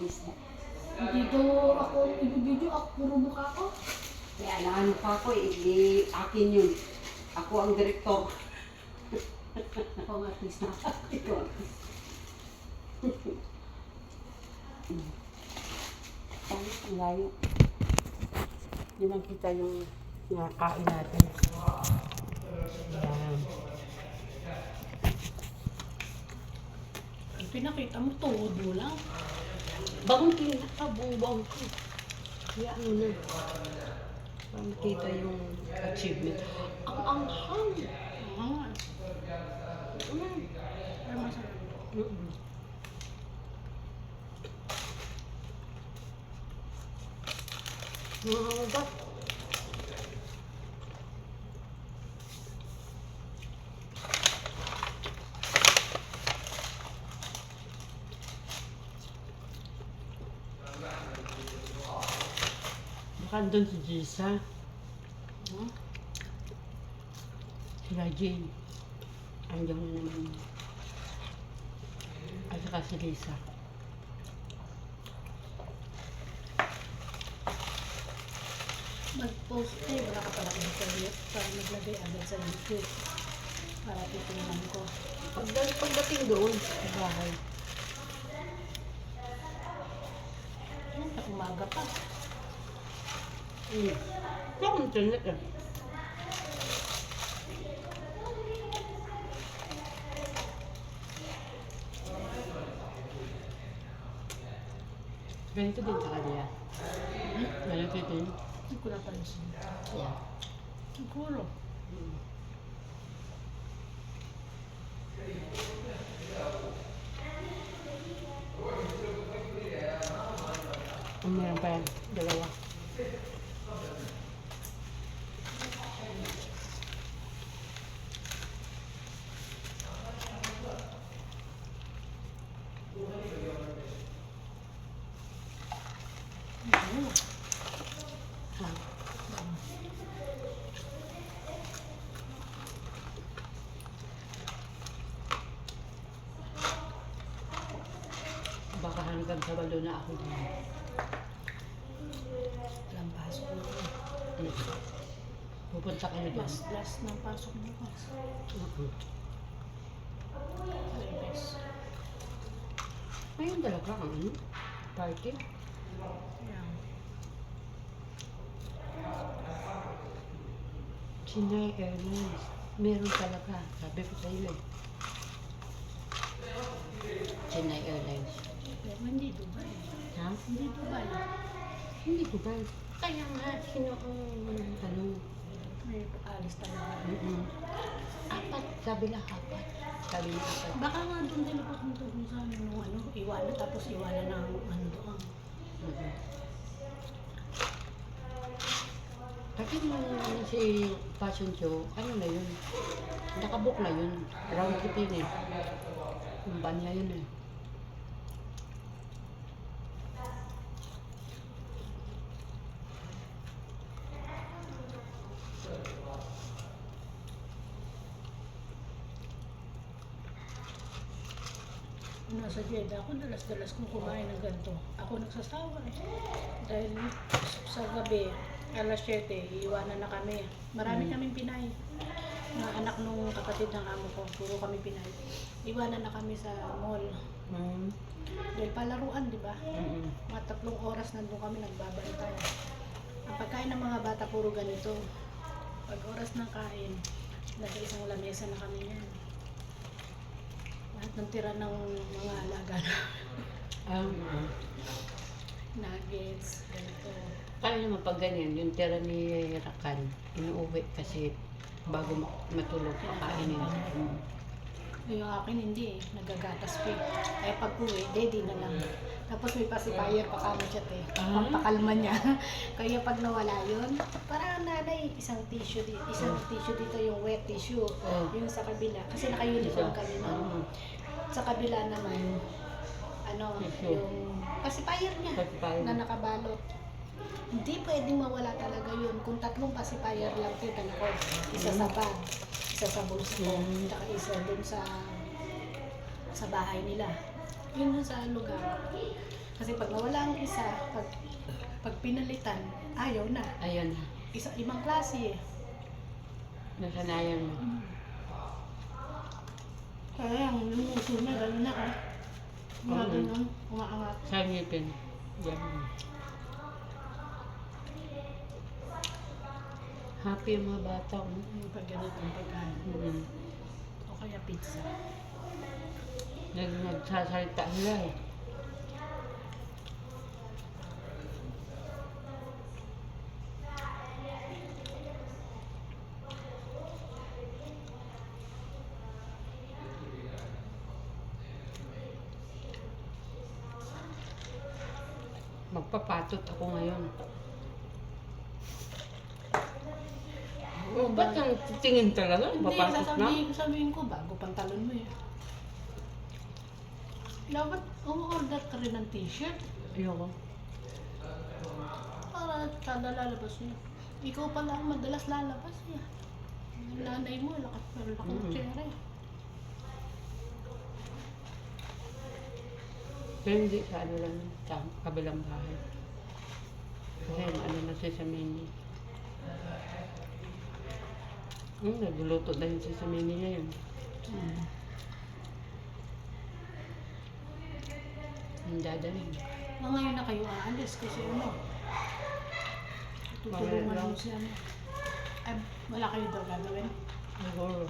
Isda. Dito ako, video ako, puro mukha ko. Kaya naano pa ako akin yun. Ako ang direktor. Ako ang artista. Ito. Ang layo. Hindi man kita yung nakain natin. Ayan. Ang pinakita mo, tuhod mo lang. Bagong kinakabuwang ko. Kaya ano na. Para makita yung achievement. Ang anghang. Ah. Pero masarap. Nakakagat. Baka doon si Jisa. Sila Jane. Andiyan na naman. At saka si Lisa. Mag-post eh, wala ka pala kong internet para maglagay agad sa YouTube. Para titingnan ko. Pagdating doon sa bahay. Sa umaga pa. Wala akong internet eh. Ganito din sa kanila. Ganito din. Hindi ko napansin. Yeah. Siguro. Meron pa yan. Dalawa. Baka hanggang Sabado na ako din. Walang pasok mo. Pupunta kayo doon. Last ng pasok mo. Best. Ayun talaga ang ano? Party? Yeah. Chennai Airlines. Meron talaga. Sabi ko sa iyo eh. Chennai Airlines. Pero hindi Dubai. Ha? Hindi Dubai. Hindi ko ba? Kaya nga, sino ang ano? May alis talaga. Apat. Sabi na apat. Sabi na apat. Baka nga doon din papunta dun sa iwanan tapos iwanan ng doon. Kasi nung si Fashion Show, ano na yun? Nakabook na yun. Round trip yun eh. Kumpanya yun eh. Nasa Jeddah ako, dalas-dalas kong kumain ng ganito. Ako nagsasawa eh. Dahil sa gabi, alas 7, iiwanan na kami. Marami kaming Pinay. Mga anak nung kapatid ng amo ko, puro kami Pinay. Iwanan na kami sa mall. Dahil palaruan, di ba? Mga 3 oras nandun kami nagbabantay. Ang pagkain ng mga bata puro ganito. Pag oras ng kain, nasa isang lamesa na kami yan. Lahat ng tira ng mga alaga na nuggets, ganito. Kaya naman pag ganyan, yung tira ni Rakan, inuuwi kasi bago matulog, pakainin. Yung akin hindi eh, nagagatas pa eh. Kaya pag uwi, ready na lang. Tapos may pacifier pa kami siya eh. Pampakalma niya. Kaya pag nawala yun, parang nanay, isang tissue dito yung wet tissue. Yung sa kabila. Kasi naka-uniform kami no. Sa kabila naman, yung pacifier niya na nakabalot. Hindi pwedeng mawala talaga yun. Kung 3 pacifier lang po talaga. Isa sa bag, isa sa bulsa ko, tsaka isa dun sa bahay nila. Yun dun sa lugar. Kasi pag nawala ang isa, pag pinalitan, ayaw na. Ayun. Ibang klase eh. Nasanayan mo. Kaya yung uso na, gano'n na ah. Mga Oo. ganun, umaangat. Sa ngipin. Yan. Happy yung mga bata. Yung pag ganito ang pagkain. O kaya pizza. Nagsasalita sila eh. Magpapatot ako ngayon. Oh, ba't ang tingin talaga? Hindi, Papatot na? sasabihin ko, bago pantalon mo eh. Dapat umu-order ka rin ng t-shirt Ayoko. para kada lalabas niya. Ikaw pala ang madalas lalabas niya. Yung nanay mo, lakas pero laki ng tsere. Pero hindi sa ano lang, sa kabilang bahay. Kasi ano na siya sa mini. Nagluluto na yun siya sa mini niya yun. Ang dadalhin. Ngayon na kayo aalis kasi ano, tutulungan Wala. mo siya. Ay, wala kayo daw gagawin. Siguro.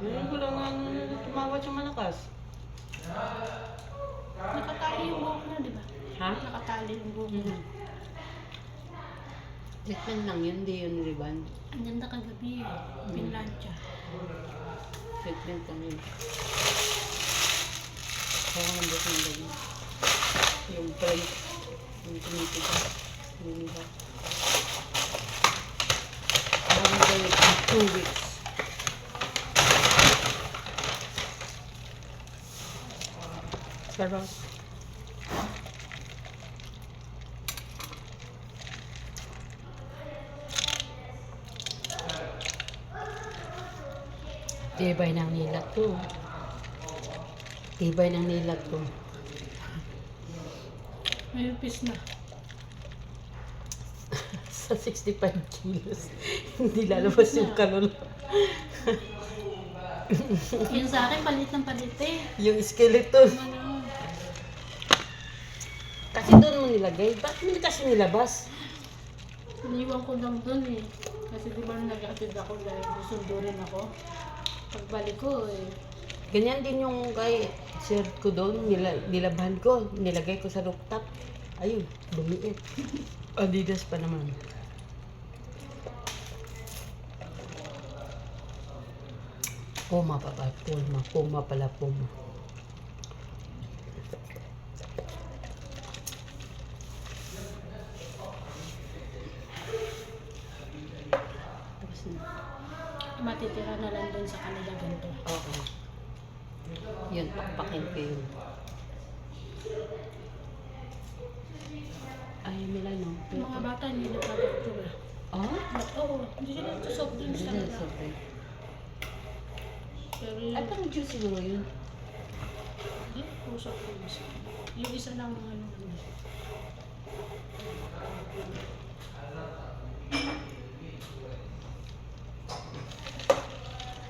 Ngayon ko lang nga tumawad yung malakas. Nakatali yung buhok na, di ba? Ha? Nakatali yung buhok na. Treatment lang yun, di yun ribbon. Ang ganda kagabi eh. Pinlansya. Treatment lang yun. Kaya ang buhok ng ganyan. Yung front, yung tumitiga. Yung iba. Parang kayo, 2 weeks. Sarap. Tibay ng nilat ko. Tibay ng nilat ko. May upis na. Sa 65 kilos. Hindi lalabas yung kalula. Yung sa akin, palit ng palit eh. Yung skeleton. Ano? Kasi doon mo nilagay. Bakit mo kasi nilabas? Iniwan ko lang dun eh. Kasi di ba nag-atid ako dahil susundo rin ako. Pagbalik ko eh. Ganyan din yung kay shirt ko doon. Nilabhan ko. Nilagay ko sa rooftop. Ayun, bumiit. Adidas pa naman. Puma pa ba? Puma. Puma pala, Puma. Tapos na. Matitira na lang dun sa kanila ganito. Oo. Yun, pakpakin ko yun. Ay, Milano. Yung mga bata hindi nagpapagto eh. Oh? Oo, hindi sila nagsasoft drinks Hindi talaga. sobrang. Pero Ay, parang juice siguro yun. hindi po soft drinks. Yung isa lang ano.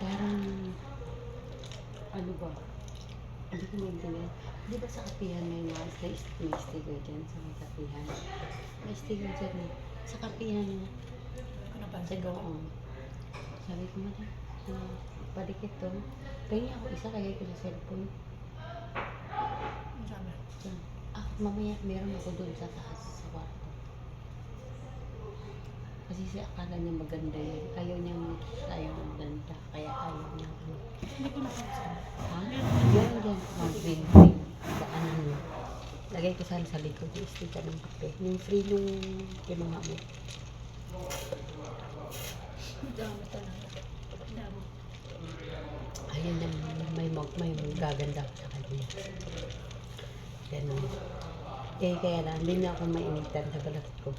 Parang, ano ba? Hindi ko maintindihan. Di ba sa kapihan may mga may sticker dyan sa may kapihan? May sticker dyan eh. Sa kapihan na. Ano pa? Sa goong. Sabi ko mata, padikit to. Kaya ako isa kaya ko sa cellphone. Ano sabi? Mamaya meron ako doon sa taas sa kwarto. Kasi siya akala niya maganda yun. Ayaw niyang sayo ng ganda. Kaya ayaw niya. Hindi ko napansin. Ha? Yan, yan. Green, green. Saan ano? Lagay ko sana sa likod. Yung sticker ng kape. Yung free nung kinuha mo. Dami talaga. Dami. Ayun yan. May gaganda sa kanya. Ganun. Eh, kaya lang, hindi na ako mainitan sa balat ko.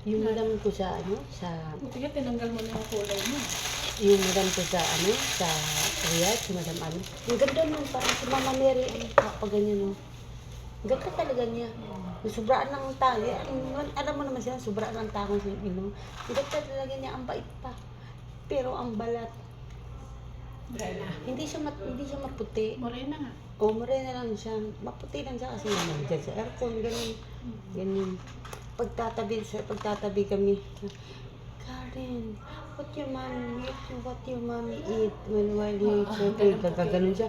Yung lang ko sa, ano, sa, Buti nga tinanggal mo na yung kulay mo. yung madam ko sa sa Riyadh, si Madam Ano. Ang ganda nun, parang si Mama Mary, pag ganyan. Ang ganda talaga niya. Sobraan ng tayo. Alam mo naman siya, sobraan ng takong siya. Ang ganda talaga niya, ang bait pa. Pero ang balat, Morena. hindi siya maputi. Morena nga. O, morena lang siya. Maputi lang siya kasi naman dyan sa aircon, ganun. Ganun. Pagtatabi kami, Karen, what your mommy eat while you eat? Gaganon siya.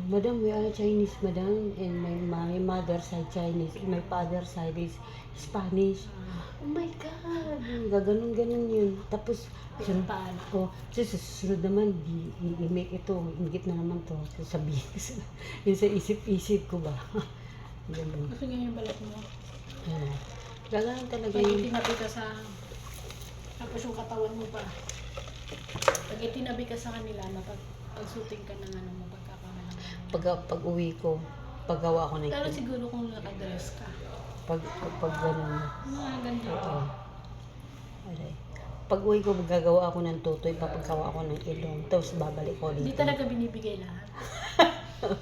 Madam, we are Chinese, madam, and my mother side Chinese, and my father side is Spanish. Oh my God! Gaganon yun. Tapos, susunod naman, i-make ito, ingit na naman to. Sabihin ko yun sa isip-isip ko ba? Ganun. Gusto niya yung balat mo. Gaganon talaga Pag yun. itinabi ka sa... Tapos yung katawan mo pa. Pag itinabi ka sa kanila, pag-shooting ka ng ano mo, pagkakamalang. Pag uwi ko, paggawa ko ng Pero siguro kung nakadress ka. pag gano'n. Mga ganda. Oo. Alay. Pag uwi ko, gagawa ako ng tutoy, papagawa ako ng ilong, tapos babalik ko Hindi dito. talaga binibigay lahat.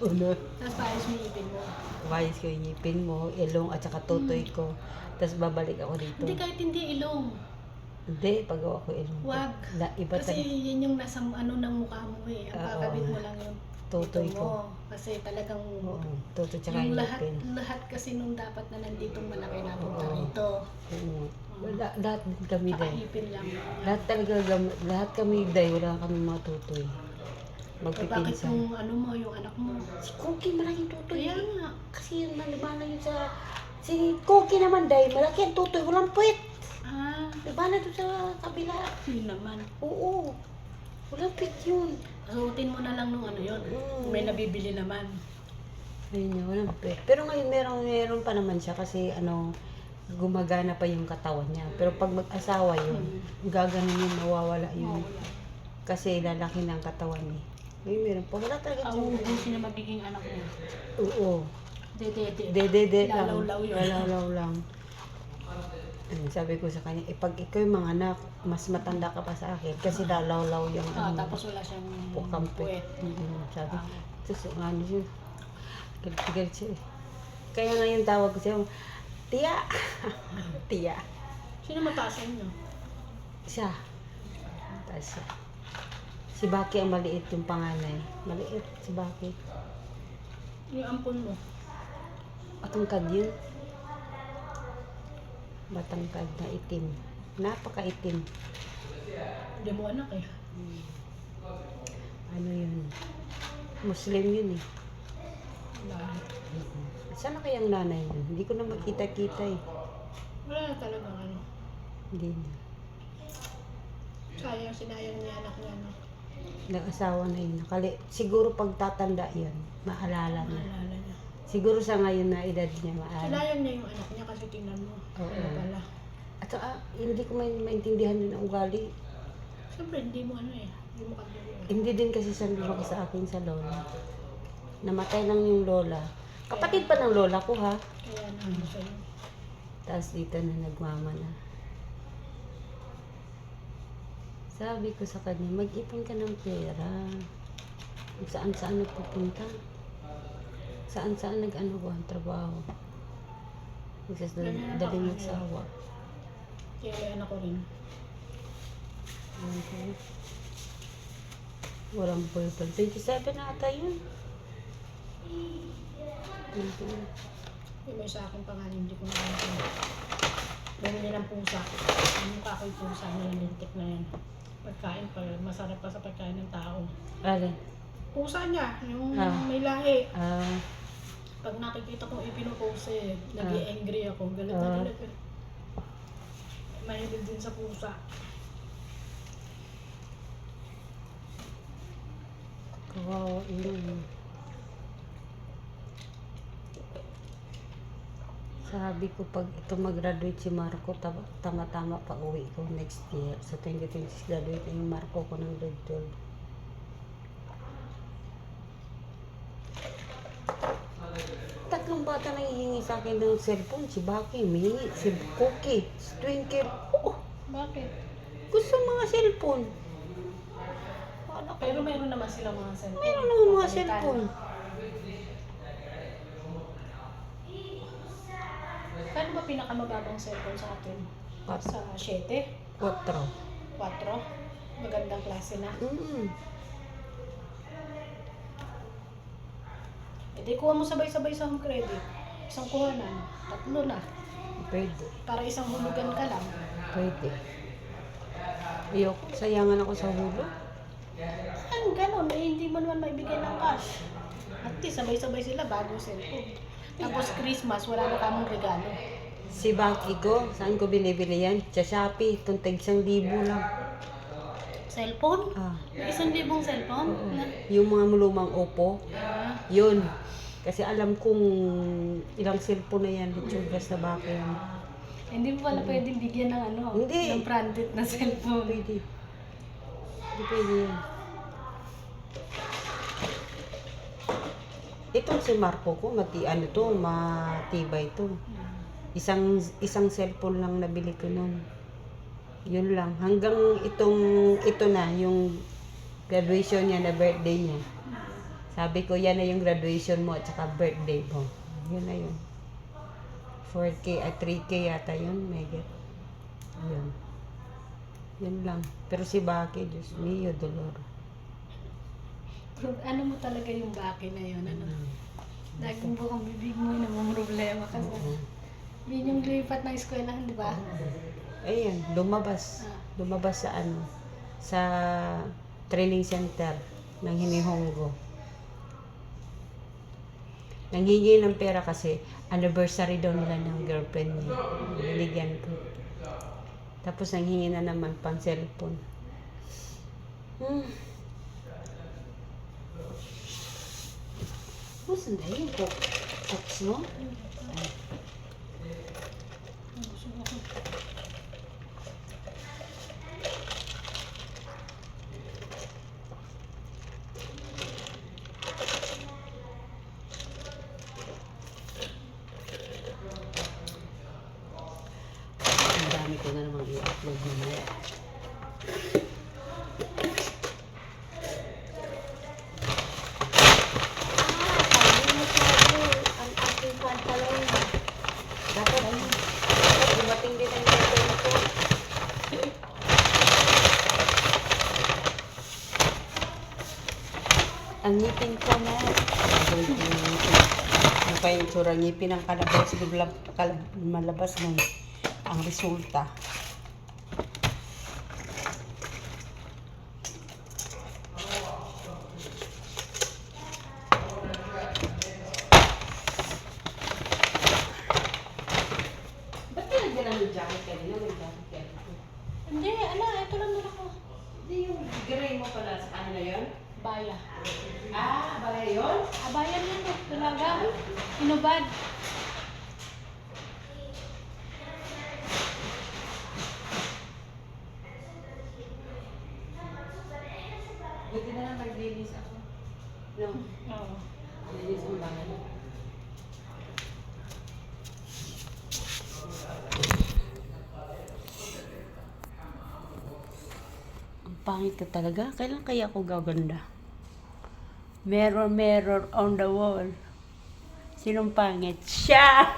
Ulo. Tapos paayos mo yung ipin mo. Bayis ko yung ngipin mo, ilong, at saka tutoy ko. Tapos babalik ako dito. Hindi kahit hindi ilong. Hindi, pagawa ko ilong. Wag. Iba Kasi talaga. yun yung nasa ano ng mukha mo eh. Ang Oo. kakabit mo lang yung Tutoy ito ko. mo. Kasi talagang Oo, tutoy tsaka yung yung lahat, ngipin. lahat kasi nung dapat na nanditong malaki napunta Oo. rito. Oo. Lahat din kami day. Kakahipin lang. Lahat talaga, lahat kami day, wala kami mga tutoy. Eh, bakit Magpipinsan. yung ano mo, yung anak mo? Si Cookie malaking tutoy. Kaya nga. Kasi yung nalibana yun sa... Si Cookie naman day, malaki ang tutoy, walang puwet. Ah, Libana doon sa kabila. yun naman. Oo. Walang puwet yun. Suotin mo na lang nung ano yun. Mm. May nabibili naman. Ayun yun, walang puwet. Pero ngayon meron pa naman siya kasi gumagana pa yung katawan niya. Pero pag mag-asawa yun, gaganon yun, mawawala yun. Mawala. Kasi lalaki ng katawan niya. Ngayon meron pa. Wala talaga Ang ubusin na magiging anak mo. Oo. Dede. Dede lang. Lalaw-law yun. Lalaw lang. Sabi ko sa kanya, pag ikaw yung mga anak, mas matanda ka pa sa akin kasi lalaw-law yung Tapos wala siyang pukampe. puwet. Sabi, tapos ano yun, galit siya eh. Kaya ngayon tawag ko siya, Tia! Tia. Sino mataas niyo? Siya. Tapos siya. Si Baki ang maliit yung panganay. Maliit si Baki. Yung ampon mo. Matangkad yun. Matangkad na itim. Napaka-itim. Hindi mo anak eh. Ano yun? Muslim yun eh. Bakit? Saan na kayang nanay yun? Hindi ko na makita-kita eh. Wala na talagang ano. Hindi na. Sinayang niya anak niya, no? Nag-asawa na yun. Siguro pag tatanda yun, maalala na. Naalala niya. Siguro sa ngayon na edad niya, maalala. Sinayang niya yung anak niya kasi tingnan mo. Oo. Ano pala. At saka, hindi ko maintindihan din ang ugali. Siyempre, hindi mo ano eh. Hindi mo kadulo. Hindi din kasi sanlaro sa akin sa lola. Namatay lang yung lola. Kapatid pa ng lola ko ha. Kaya naman sa'yo. Tapos dito na nagmama na. Sabi ko sa kanya, mag-ipon ka ng pera. Kung saan-saan nagpupunta. Saan-saan nag-ano ko ang trabaho. Kasi daling nagsawa. Kaya may anak ko rin. Walang boyfriend. 27 na ata yun. Yung may sa akin pangalan, hindi ko nakakita. Bumili ng pusa. Yung mukha ko yung pusa, nilintik na yan. Pagkain pa, masarap pa sa pagkain ng tao. Alin? Pusa niya, yung Ah. may lahi. Ah, Pag nakikita kong ipinupose eh, nag-i-angry ako. Galit na Ah. galit. Mahilig din sa pusa. kawawa yun. Sabi ko pag ito mag-graduate si Marco, tama-tama pa uwi ko next year. Sa 2026 graduate na yung Marco ko ng grade 12. Tatlong bata na hihingi sa akin ng cellphone. Si Baki, humingi. Si Cookie, si Twinkle. Oo, Bakit? gusto mga cellphone. naman sila mga cellphone. Meron naman mga Papalitan. cellphone. Kano ba pinakamababang cellphone sa atin? Sa 7? 4. 4? Magandang klase na. E di kuha mo sabay-sabay sa home credit. Isang kuhanan, 3 na. Pwede. Para isang hulugan ka lang. Pwede. Ayok, sayangan ako sa hulo. Ano ganon, eh, hindi mo naman maibigay ng cash. At least sabay-sabay sila bago cellphone. Tapos Christmas, wala na kamong regalo. Si Baki ko, saan ko binibili yan? Sa Shopee, tuntag 1,000 lang. Cellphone? Ah. May 1,000 cellphone? Oo. Na? Yung mga lumang Oppo, Ah, yun. Kasi alam kong ilang cellphone na yan, hitsura sa Baki yan. hindi mo pala pwedeng bigyan ng ano, Hindi. ng branded na cellphone. Pwede. Hindi pwede yan. Itong si Marco ko, matibay to. Isang cellphone lang nabili ko nun. Yun lang. Hanggang ito na, yung graduation niya na birthday niya. Sabi ko, yan na yung graduation mo at saka birthday mo. Yun na yun. 4K at 3K yata yun, mega. Yun. Yun lang. Pero si Baki, Diyos mio, dolor. Ano mo talaga yung baki na yun? Ano? Laging bukang bibig mo yun ang problema kasi. Yun yung lipat ng eskwelahan, di ba? Ayan, lumabas. Lumabas sa sa training center ng Hinihongo. Nanghingi ng pera kasi anniversary daw nila ng girlfriend niya. Binigyan ko. Tapos nanghingi na naman pang cellphone. Saan na yung cooks mo? Ay. Ang dami ko na namang i-upload mamaya. Dapat dumating din ang cellphone ko. Ang ngipin ko na. Ano pa yung tsura ngipin ng kalabaw? Siguro malabas ng ang resulta. Ba't pinagyan ng jacket kanina? May jacket kanina. Hindi, ito lang muna ko. Hindi yung gray mo pala sa kanila yun? Baya. Bala yun? Abayan yun, talaga. Inubad. Buti na lang naglinis ako. No, Oo. naglinis ang bahay. Ang pangit ka talaga. Kailan kaya ako gaganda? Mirror, mirror on the wall. Sinong pangit? Siya!